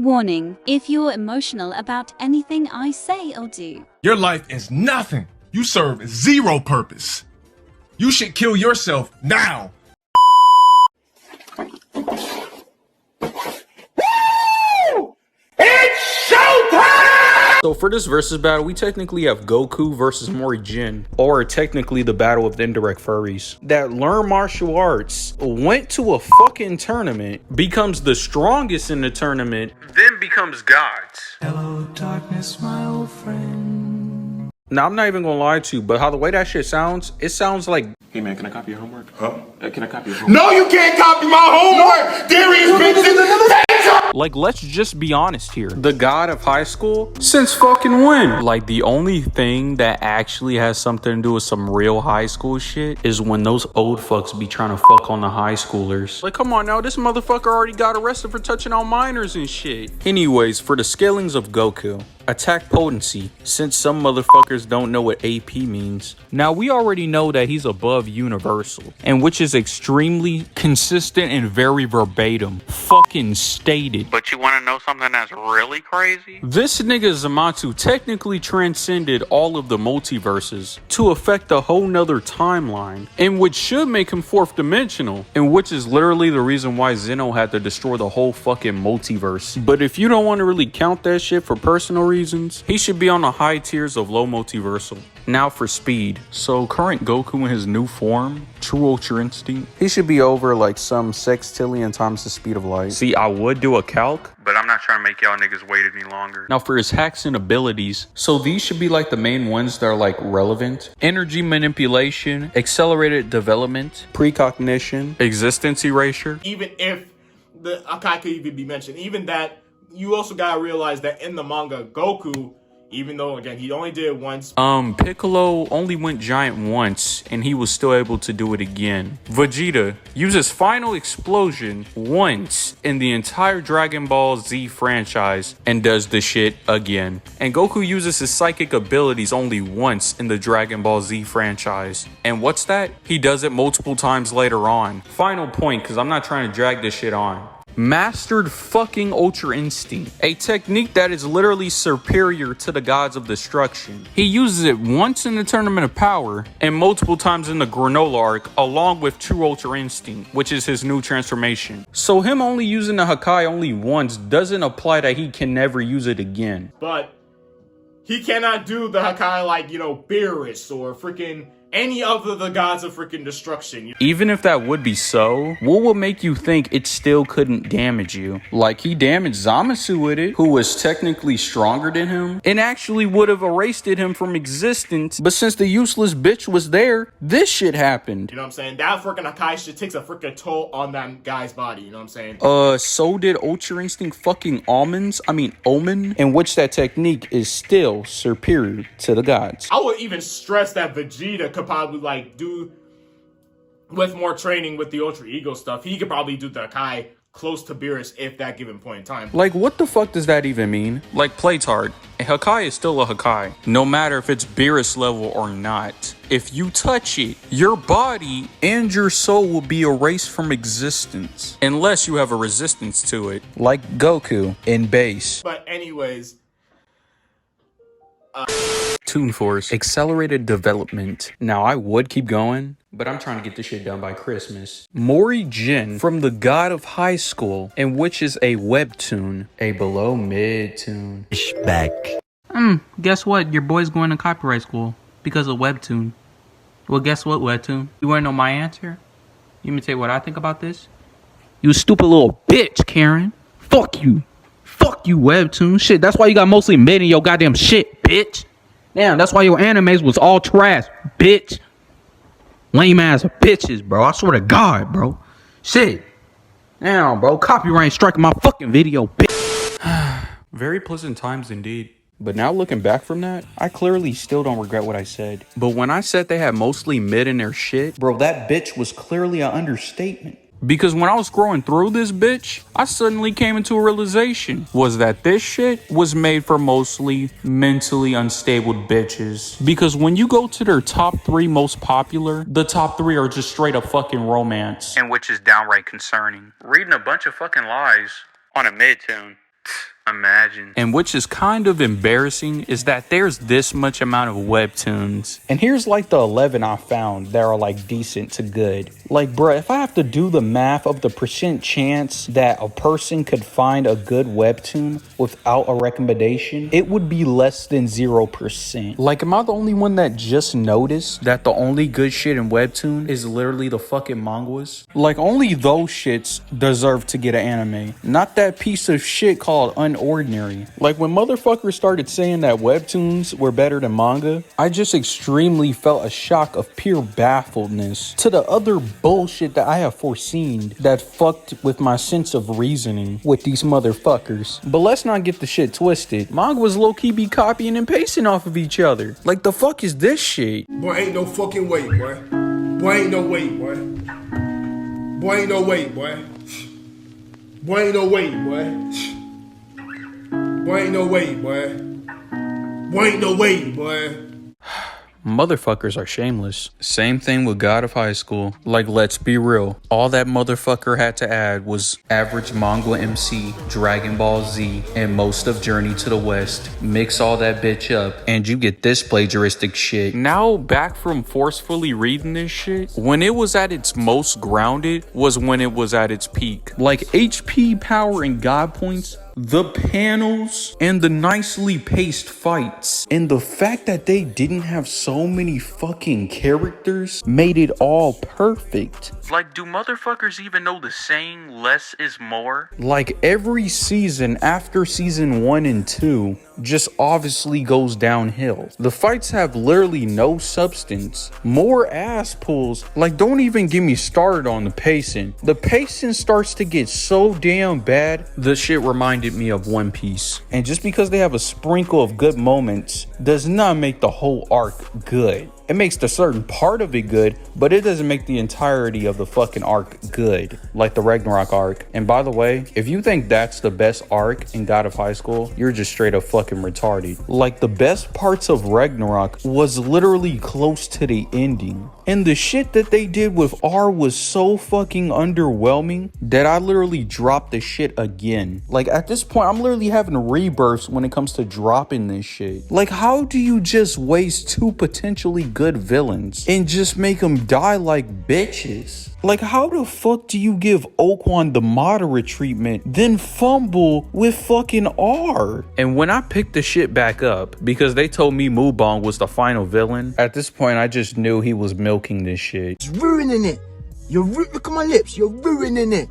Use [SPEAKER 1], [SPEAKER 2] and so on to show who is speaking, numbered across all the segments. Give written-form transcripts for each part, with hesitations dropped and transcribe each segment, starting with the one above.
[SPEAKER 1] Warning, if you're emotional about anything I say or do.
[SPEAKER 2] Your life is nothing. You serve zero purpose. You should kill yourself now.
[SPEAKER 3] It's showtime!
[SPEAKER 4] So for this versus battle, we technically have Goku versus Mori, or technically the battle of the indirect furries that learn martial arts, went to a fucking tournament, becomes the strongest in the tournament, then becomes gods.
[SPEAKER 3] Hello, darkness, my old friend.
[SPEAKER 4] Now, I'm not even gonna lie to you, but how the way that shit sounds, it sounds like,
[SPEAKER 5] hey man, can I copy your homework?
[SPEAKER 2] Huh?
[SPEAKER 5] Can I copy your homework?
[SPEAKER 2] No, you can't copy my homework! Darius bitches!
[SPEAKER 4] like, let's just be honest here. The god of high school? Since fucking when? Like, the only thing that actually has something to do with some real high school shit is when those old fucks be trying to fuck on the high schoolers. Like, come on now, this motherfucker already got arrested for touching on minors and shit. Anyways, for the scalings of Goku. Attack potency, since some motherfuckers don't know what AP means. Now, we already know that he's above universal, and which is extremely consistent and very verbatim. Fucking stated. But you want to know something that's really crazy? This nigga Zīmatsu technically transcended all of the multiverses to affect a whole nother timeline, and which should make him fourth dimensional, and which is literally the reason why Zeno had to destroy the whole fucking multiverse. But if you don't want to really count that shit for personal reasons, he should be on the high tiers of low multiversal. Now for speed. So current Goku in his new form, True Ultra Instinct, he should be over like some sextillion times the speed of light. See, I would do a calc, but I'm not trying to make y'all niggas wait any longer. Now for his hacks and abilities, so these should be like the main ones that are like relevant. Energy manipulation, accelerated development, precognition, existence erasure.
[SPEAKER 6] Even if the Akai could even be mentioned, even that, you also gotta realize that in the manga, Goku, even though, again, he only did it once.
[SPEAKER 4] Piccolo only went giant once, and he was still able to do it again. Vegeta uses final explosion once in the entire Dragon Ball Z franchise, and does the shit again. And Goku uses his psychic abilities only once in the Dragon Ball Z franchise. And what's that? He does it multiple times later on. Final point, because I'm not trying to drag this shit on. Mastered fucking Ultra Instinct, a technique that is literally superior to the gods of destruction. He uses it once in the Tournament of Power and multiple times in the Granola arc, along with True Ultra Instinct, which is his new transformation. So him only using the Hakai only once doesn't apply that he can never use it again.
[SPEAKER 6] But he cannot do the Hakai like, you know, Beerus or freaking any of the gods of freaking destruction.
[SPEAKER 4] Even if that would be so, what would make you think it still couldn't damage you? Like, he damaged Zīmatsu with it, who was technically stronger than him, and actually would have erased him from existence. But since the useless bitch was there, this shit happened.
[SPEAKER 6] You know what I'm saying? That freaking Hakai shit takes a freaking toll on that guy's body. You know what I'm saying?
[SPEAKER 4] So did Ultra Instinct fucking Omen, in which that technique is still superior to the gods.
[SPEAKER 6] I would even stress that Vegeta could probably like do with more training with the Ultra Ego stuff. He could probably do the Hakai close to Beerus if that given point in time.
[SPEAKER 4] Like, what the fuck does that even mean? Like, Playtard, a Hakai is still a Hakai, no matter if it's Beerus level or not. If you touch it, your body and your soul will be erased from existence, unless you have a resistance to it, like Goku in base.
[SPEAKER 6] But anyways,
[SPEAKER 4] Toon Force, accelerated development. Now, I would keep going, but I'm trying to get this shit done by Christmas. Mori from the god of high school, and which is a webtoon, a below mid toon.
[SPEAKER 7] Back.
[SPEAKER 8] Guess what? Your boy's going to copyright school because of webtoon. Well, guess what, webtoon? You want to know my answer? You want me to tell you what I think about this? You stupid little bitch, Karen. Fuck you. Fuck you, webtoon. Shit, that's why you got mostly mid in your goddamn shit, bitch. Damn, that's why your animes was all trash, bitch. Lame ass bitches, bro. I swear to God, bro. Shit. Damn, bro. Copyright striking my fucking video, bitch.
[SPEAKER 4] Very pleasant times indeed. But now looking back from that, I clearly still don't regret what I said. But when I said they had mostly mid in their shit, bro, that bitch was clearly an understatement. Because when I was scrolling through this bitch, I suddenly came into a realization, was that this shit was made for mostly mentally unstable bitches. Because when you go to their top 3 most popular, the top 3 are just straight up fucking romance. And which is downright concerning. Reading a bunch of fucking lies on a mid-tune. Imagine. And which is kind of embarrassing is that there's this much amount of webtoons. And here's like the 11 I found that are like decent to good. Like, bruh, if I have to do the math of the percent chance that a person could find a good webtoon without a recommendation, it would be less than 0%. Like, am I the only one that just noticed that the only good shit in webtoon is literally the fucking mangas? Like, only those shits deserve to get an anime, not that piece of shit called Unordinary. Like, when motherfuckers started saying that webtoons were better than manga, I just extremely felt a shock of pure baffledness to the other bullshit that I have foreseen that fucked with my sense of reasoning with these motherfuckers. But let's not get the shit twisted. Mangas low-key be copying and pasting off of each other. Like, the fuck is this shit?
[SPEAKER 7] Boy, ain't no fucking way, boy. Boy, ain't no way, boy. Boy, ain't no way, boy. Boy, ain't no way, boy. Boy, ain't no way, boy. Boy, ain't no way, boy.
[SPEAKER 4] Motherfuckers are shameless. Same thing with God of High School. Like, let's be real. All that motherfucker had to add was average manga MC, Dragon Ball Z, and most of Journey to the West. Mix all that bitch up, and you get this plagiaristic shit. Now, back from forcefully reading this shit, when it was at its most grounded was when it was at its peak. Like, HP, power, and God points, the panels, and the nicely paced fights, and the fact that they didn't have so many fucking characters made it all perfect. Like, do motherfuckers even know the saying less is more? Like, every season after season 1 and 2 just obviously goes downhill. The fights have literally no substance. More ass pulls. Like, don't even get me started on the pacing. The pacing starts to get so damn bad. The shit reminded me of One Piece. And just because they have a sprinkle of good moments does not make the whole arc good. It makes the certain part of it good, but it doesn't make the entirety of the fucking arc good, like the Ragnarok arc. And by the way, if you think that's the best arc in God of High School, you're just straight up fucking retarded. Like, the best parts of Ragnarok was literally close to the ending. And the shit that they did with R was so fucking underwhelming that I literally dropped the shit again. Like, at this point, I'm literally having rebirths when it comes to dropping this shit. Like, how do you just waste two potentially good villains and just make them die like bitches? Like, how the fuck do you give Okwon the moderate treatment, then fumble with fucking R? And when I picked the shit back up, because they told me Mubong was the final villain, at this point I just knew he was milking this shit.
[SPEAKER 9] It's ruining it. Look at my lips. You're ruining it.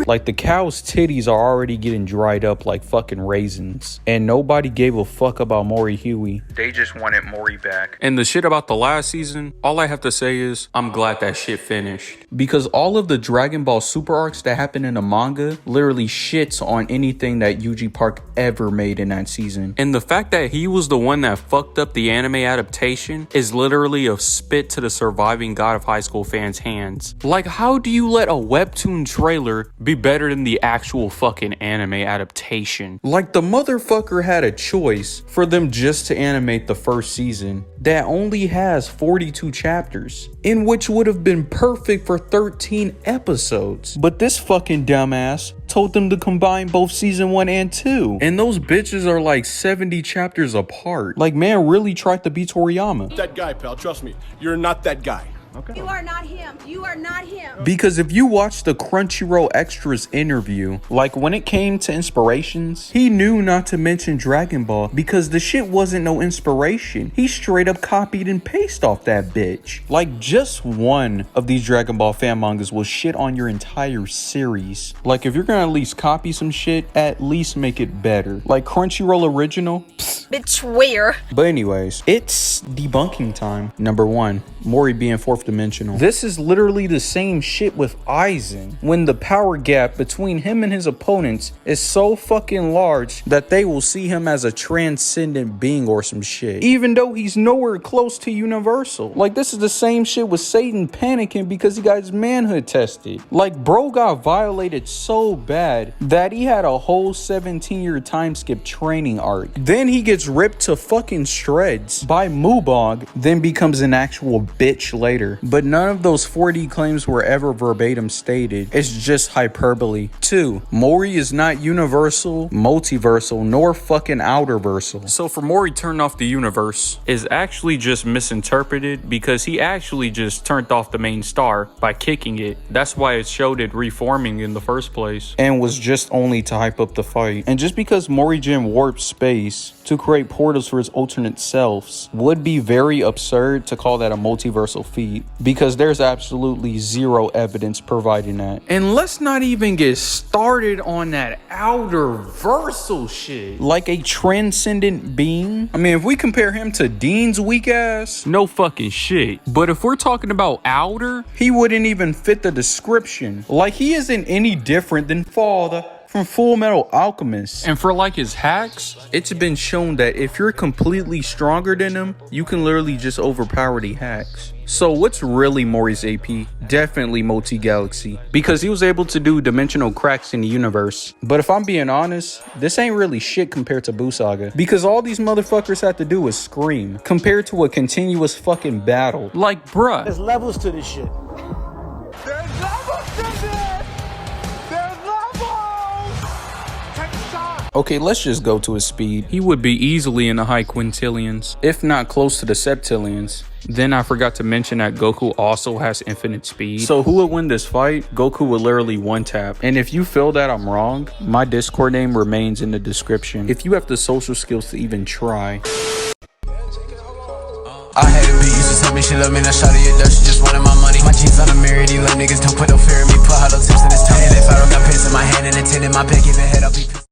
[SPEAKER 4] Like, the cow's titties are already getting dried up like fucking raisins, and nobody gave a fuck about Mori Huey. They just wanted Mori back. And the shit about the last season, all I have to say is I'm glad that shit finished, because all of the Dragon Ball Super arcs that happen in the manga literally shits on anything that Yuji Park ever made in that season. And the fact that he was the one that fucked up the anime adaptation is literally a spit to the surviving God of High School fans' hands. Like, how do you let a webtoon trailer be better than the actual fucking anime adaptation? Like, the motherfucker had a choice for them just to animate the first season that only has 42 chapters, in which would have been perfect for 13 episodes. But this fucking dumbass told them to combine both season 1 and 2. And those bitches are like 70 chapters apart. Like, man really tried to be Toriyama.
[SPEAKER 10] That guy, pal, trust me, you're not that guy.
[SPEAKER 11] Okay. You are not him. You are not him.
[SPEAKER 4] Because if you watch the Crunchyroll Extras interview, like, when it came to inspirations, he knew not to mention Dragon Ball because the shit wasn't no inspiration. He straight up copied and pasted off that bitch. Like, just one of these Dragon Ball fan mangas will shit on your entire series. Like, if you're gonna at least copy some shit, at least make it better. Like Crunchyroll Original,
[SPEAKER 11] Betrayer.
[SPEAKER 4] But anyways, it's debunking time. Number 1, Mori being fourth dimensional. This is literally the same shit with Aizen, when the power gap between him and his opponents is so fucking large that they will see him as a transcendent being or some shit, even though he's nowhere close to universal. Like, this is the same shit with Satan panicking because he got his manhood tested. Like, bro got violated so bad that he had a whole 17-year time skip training arc. Then he gets gets ripped to fucking shreds by Mubog, then becomes an actual bitch later. But none of those 4D claims were ever verbatim stated. It's just hyperbole. 2. Mori is not universal, multiversal, nor fucking outerversal. So for Mori turned off the universe is actually just misinterpreted because he actually just turned off the main star by kicking it. That's why it showed it reforming in the first place and was just only to hype up the fight. And just because Morijin warped space to create portals for his alternate selves would be very absurd to call that a multiversal feat because there's absolutely zero evidence providing that. And let's not even get started on that outerversal shit. Like a transcendent being? I mean, if we compare him to Dean's weak ass, no fucking shit. But if we're talking about outer, he wouldn't even fit the description. Like, he isn't any different than Father from Full Metal Alchemist. And for like his hacks, it's been shown that if you're completely stronger than him, you can literally just overpower the hacks. So what's really Mori's AP? Definitely multi-galaxy, because he was able to do dimensional cracks in the universe. But if I'm being honest, this ain't really shit compared to Buu Saga, because all these motherfuckers have to do is scream compared to a continuous fucking battle. Like, bruh,
[SPEAKER 9] There's levels to this shit.
[SPEAKER 4] okay, let's just go to his speed. He would be easily in the high quintillions, if not close to the septillions. Then I forgot to mention that Goku also has infinite speed. So who would win this fight? Goku would literally one tap. And if you feel that I'm wrong, my Discord name remains in the description if you have the social skills to even try.
[SPEAKER 3] I had a beat, used to tell me she love me, now shawty a dust, she just wanted my money. My jeans on a mirror, these little niggas don't put no fear in me. Put hollow tips in his tongue, and if I don't got pins in my hand and a tin in my bed, give it head, I'll be